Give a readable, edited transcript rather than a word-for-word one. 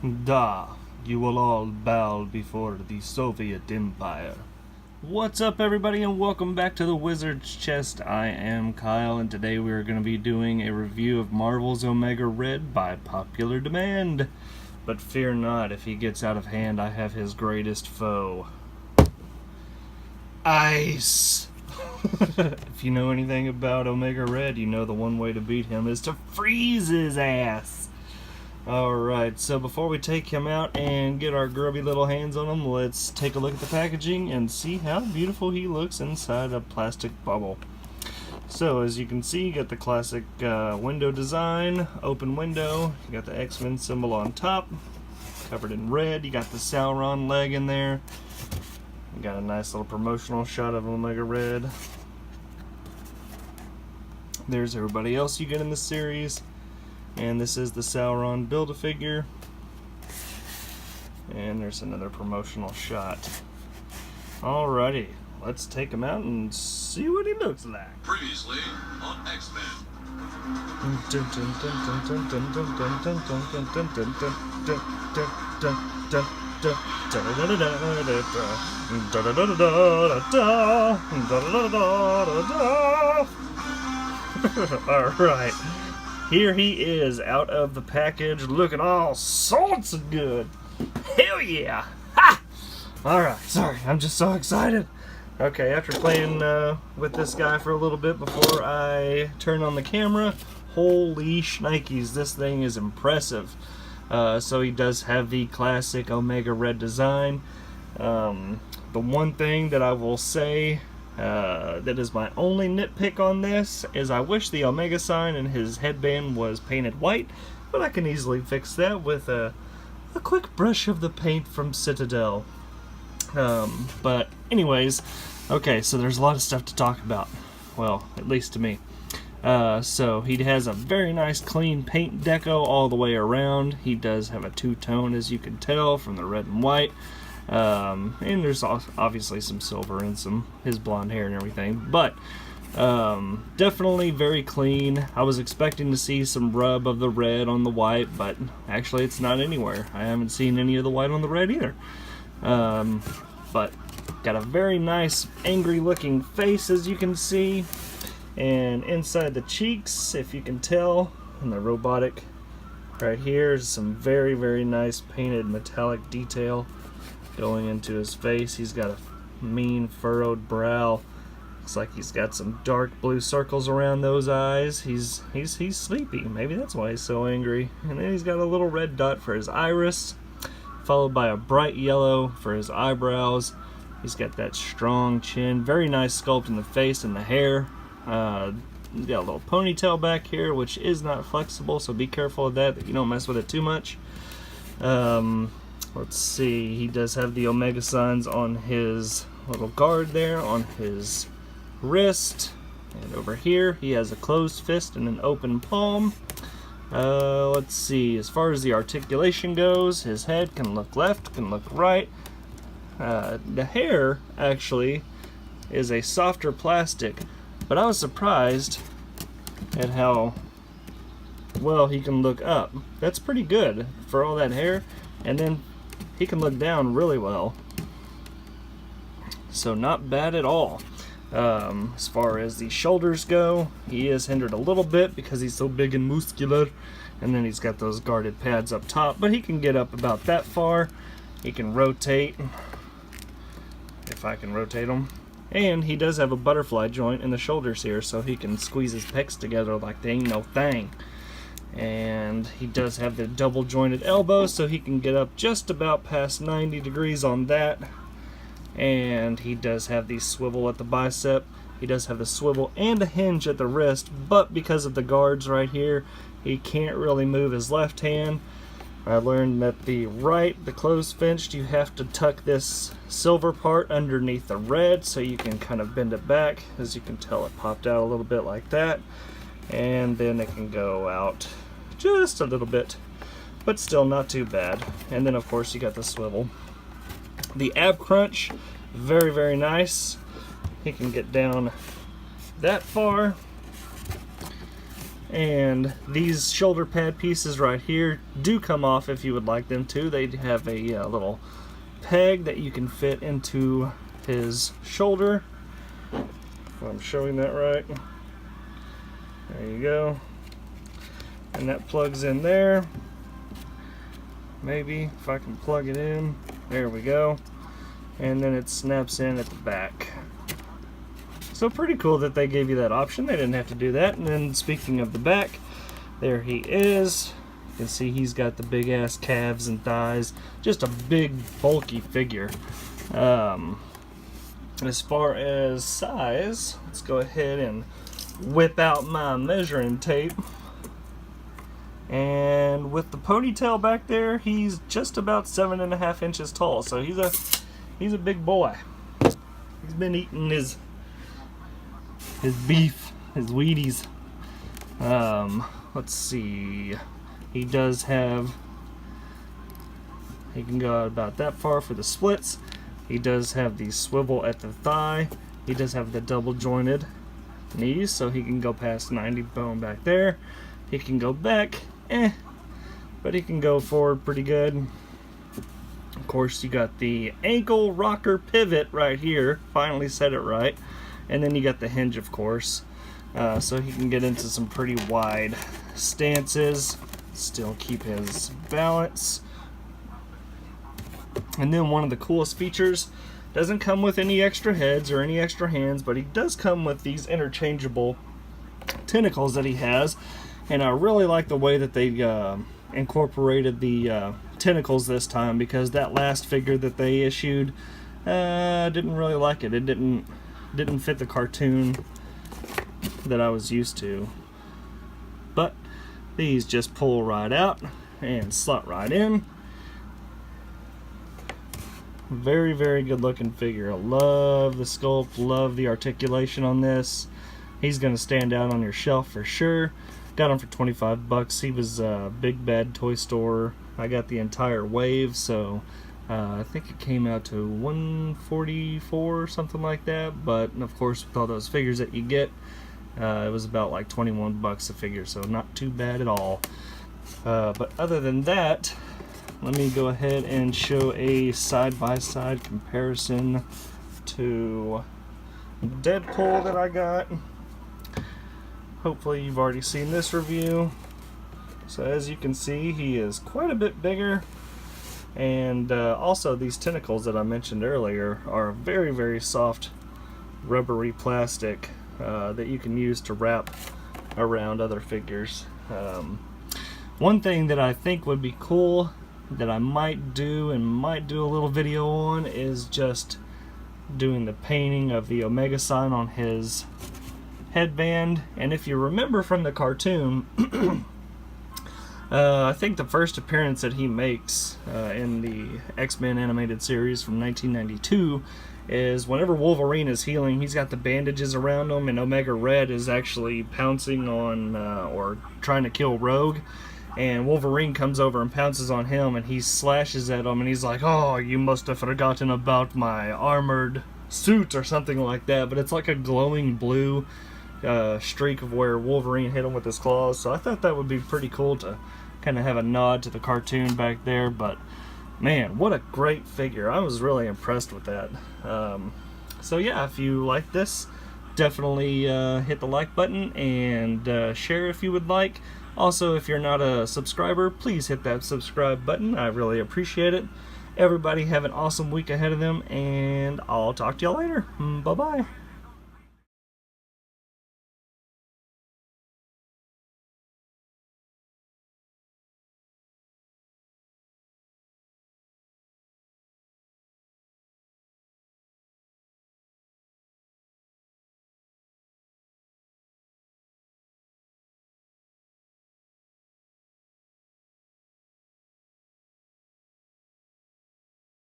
Da, you will all bow before the Soviet Empire. What's up, everybody, and welcome back to the Wizard's Chest. I am Kyle, and today we are going to be doing a review of Marvel's Omega Red by popular demand. But fear not, if he gets out of hand, I have his greatest foe. Ice! If you know anything about Omega Red, you know the one way to beat him is to freeze his ass. Alright, so before we take him out and get our grubby little hands on him, let's take a look at the packaging and see how beautiful he looks inside a plastic bubble. So, as you can see, you got the classic window design, open window, you got the X-Men symbol on top, covered in red, you got the Sauron leg in there, you got a nice little promotional shot of Omega Red. There's everybody else you get in the series. And this is the Sauron Build-A-Figure. And there's another promotional shot. Alrighty, let's take him out and see what he looks like. Previously on X-Men. Alright. Here he is out of the package looking all sorts of good. Hell yeah! Ha! Alright, sorry, I'm just so excited. Okay, after playing with this guy for a little bit before I turn on the camera, holy shnikes, this thing is impressive. So he does have the classic Omega Red design. The one thing that I will say that is my only nitpick on this is I wish the Omega sign and his headband was painted white, but I can easily fix that with a quick brush of the paint from Citadel. But anyways, okay, so there's a lot of stuff to talk about. Well, at least to me. So he has a very nice clean paint deco all the way around. He does have a two-tone, as you can tell from the red and white. And there's obviously some silver and some his blonde hair and everything, but definitely very clean. I was expecting to see some rub of the red on the white, but actually it's not anywhere. I haven't seen any of the white on the red either. But got a very nice angry looking face, as you can see, and inside the cheeks, if you can tell, and the robotic right here is some very, very nice painted metallic detail going into his face. He's got a mean furrowed brow. Looks like he's got some dark blue circles around those eyes. He's sleepy. Maybe that's why he's so angry. And then he's got a little red dot for his iris, followed by a bright yellow for his eyebrows. He's got that strong chin. Very nice sculpt in the face and the hair. He's got a little ponytail back here, which is not flexible, so be careful of that you don't mess with it too much. Let's see, he does have the Omega signs on his little guard there, on his wrist. And over here, he has a closed fist and an open palm. Let's see, as far as the articulation goes, his head can look left, can look right. The hair, actually, is a softer plastic. But I was surprised at how well he can look up. That's pretty good for all that hair. And then he can look down really well, so not bad at all. As far as the shoulders go, he is hindered a little bit because he's so big and muscular, and then he's got those guarded pads up top, but he can get up about that far. He can rotate, if I can rotate him, and he does have a butterfly joint in the shoulders here, so he can squeeze his pecs together like they ain't no thing. And he does have the double jointed elbow, so he can get up just about past 90 degrees on that. And he does have the swivel at the bicep. He does have the swivel and a hinge at the wrist, but because of the guards right here, he can't really move his left hand. I learned that the closed fist, you have to tuck this silver part underneath the red so you can kind of bend it back. As you can tell, it popped out a little bit like that. And then it can go out just a little bit, but still not too bad. And then of course you got the swivel. The ab crunch, very, very nice. He can get down that far. And these shoulder pad pieces right here do come off if you would like them to. They have a little peg that you can fit into his shoulder. If I'm showing that right. There you go. And that plugs in there. Maybe if I can plug it in. There we go. And then it snaps in at the back. So pretty cool that they gave you that option. They didn't have to do that. And then speaking of the back, there he is. You can see he's got the big ass calves and thighs. Just a big bulky figure. As far as size, let's go ahead and whip out my measuring tape. And with the ponytail back there, he's just about 7.5 inches tall. So he's a big boy. He's been eating his beef, his Wheaties. Let's see. He does have. He can go out about that far for the splits. He does have the swivel at the thigh. He does have the double jointed knees, so he can go past 90 bone back there. He can go back, but he can go forward pretty good. Of course, you got the ankle rocker pivot right here. Finally said it right. And then you got the hinge, of course. So he can get into some pretty wide stances, still keep his balance. And then one of the coolest features, doesn't come with any extra heads or any extra hands, but he does come with these interchangeable tentacles that he has. And I really like the way that they incorporated the tentacles this time, because that last figure that they issued, didn't really like it. It didn't fit the cartoon that I was used to. But these just pull right out and slot right in. Very, very good looking figure. I love the sculpt, love the articulation on this. He's going to stand out on your shelf for sure. Got him for 25 bucks. He was Big Bad Toy Store. I got the entire wave, so I think it came out to $144 or something like that. But of course, with all those figures that you get, it was about like 21 bucks a figure, so not too bad at all. But other than that, let me go ahead and show a side-by-side comparison to Deadpool that I got. Hopefully you've already seen this review. So as you can see, he is quite a bit bigger. And also these tentacles that I mentioned earlier are very, very soft, rubbery plastic that you can use to wrap around other figures. One thing that I think would be cool that I might do a little video on is just doing the painting of the Omega sign on his headband. And if you remember from the cartoon, I think the first appearance that he makes in the X-Men animated series from 1992 is whenever Wolverine is healing, he's got the bandages around him, and Omega Red is actually pouncing on or trying to kill Rogue. And Wolverine comes over and pounces on him, and he slashes at him, and he's like, "Oh, you must have forgotten about my armored suit," or something like that. But it's like a glowing blue streak of where Wolverine hit him with his claws. So I thought that would be pretty cool to kind of have a nod to the cartoon back there. But man, what a great figure. I was really impressed with that. So yeah, if you like this, definitely hit the like button and share if you would like. Also, if you're not a subscriber, please hit that subscribe button. I really appreciate it. Everybody have an awesome week ahead of them, and I'll talk to y'all later. Bye-bye.